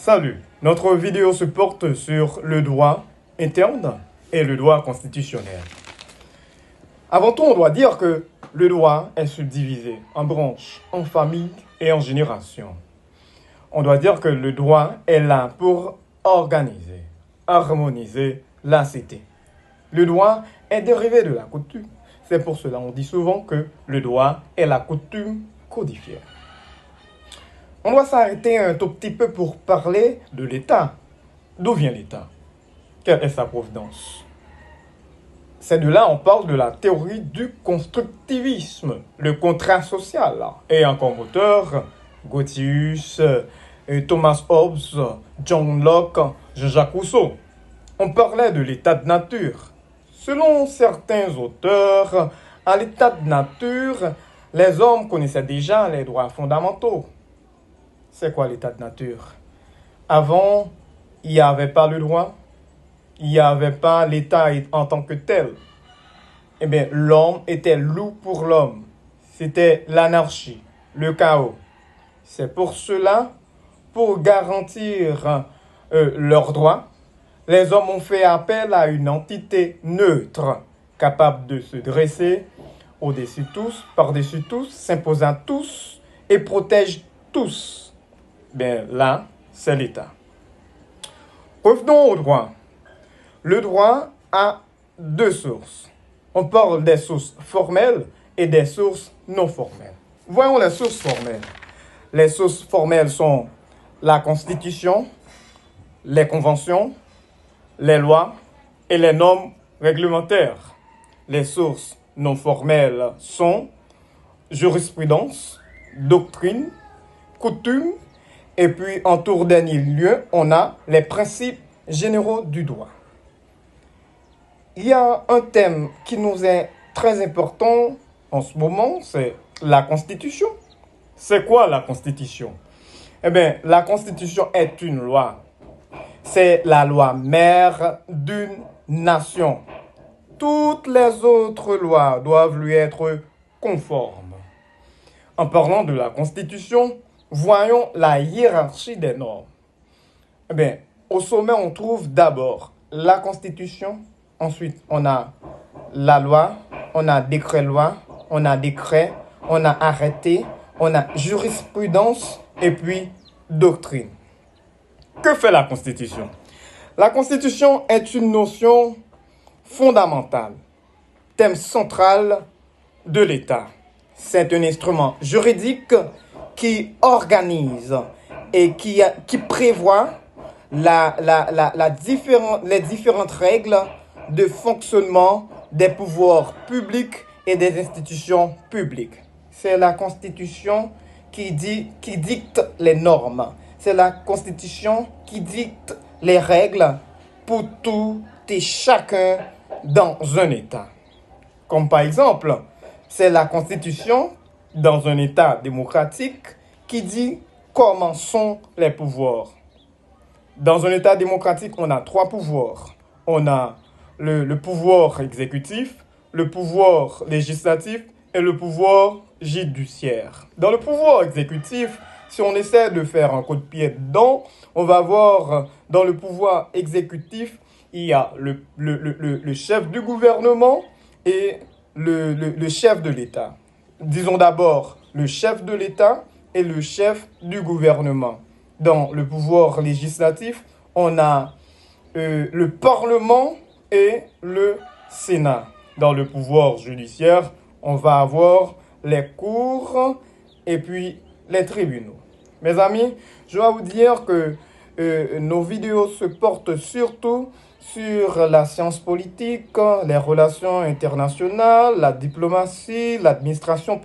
Salut, notre vidéo se porte sur le droit interne et le droit constitutionnel. Avant tout, on doit dire que le droit est subdivisé en branches, en familles et en générations. On doit dire que le droit est là pour organiser, harmoniser la cité. Le droit est dérivé de la coutume. C'est pour cela qu'on dit souvent que le droit est la coutume codifiée. On doit s'arrêter un tout petit peu pour parler de l'État. D'où vient l'État? Quelle est sa provenance? C'est de là on parle de la théorie du constructivisme, le contrat social, et en comme auteur Grotius, Thomas Hobbes, John Locke, Jean-Jacques Rousseau. On parlait de l'état de nature. Selon certains auteurs, à l'état de nature, les hommes connaissaient déjà les droits fondamentaux. C'est quoi l'état de nature? Avant, il n'y avait pas le droit, il n'y avait pas l'État en tant que tel. Eh bien, l'homme était loup pour l'homme. C'était l'anarchie, le chaos. C'est pour cela, pour garantir leurs droits, les hommes ont fait appel à une entité neutre, capable de se dresser au-dessus de tous, par-dessus tous, s'imposant à tous et protège tous. Bien là, c'est l'État. Revenons au droit. Le droit a deux sources. On parle des sources formelles et des sources non formelles. Voyons les sources formelles. Les sources formelles sont la Constitution, les conventions, les lois et les normes réglementaires. Les sources non formelles sont jurisprudence, doctrine, coutume, et puis en tout dernier lieu, on a les principes généraux du droit. Il y a un thème qui nous est très important en ce moment, c'est la Constitution. C'est quoi la Constitution? Eh bien, la Constitution est une loi. C'est la loi mère d'une nation. Toutes les autres lois doivent lui être conformes. En parlant de la Constitution, voyons la hiérarchie des normes. Eh bien, au sommet, on trouve d'abord la Constitution. Ensuite, on a la loi, on a décret-loi, on a décret, on a arrêté, on a jurisprudence et puis doctrine. Que fait la Constitution? La Constitution est une notion fondamentale, thème central de l'État. C'est un instrument juridique qui organise et qui prévoit les différentes règles de fonctionnement des pouvoirs publics et des institutions publiques. C'est la Constitution qui dicte les normes. C'est la Constitution qui dicte les règles pour tout et chacun dans un État. Comme par exemple, c'est la Constitution dans un État démocratique qui dit comment sont les pouvoirs. Dans un État démocratique, on a trois pouvoirs. On a le pouvoir exécutif, le pouvoir législatif et le pouvoir judiciaire. Dans le pouvoir exécutif, si on essaie de faire un coup de pied dedans, on va voir dans le pouvoir exécutif, il y a le chef du gouvernement et le chef de l'État. Disons d'abord le chef de l'État et le chef du gouvernement. Dans le pouvoir législatif, on a le Parlement et le Sénat. Dans le pouvoir judiciaire, on va avoir les cours et puis les tribunaux. Mes amis, je dois vous dire que nos vidéos se portent surtout sur la science politique, les relations internationales, la diplomatie, l'administration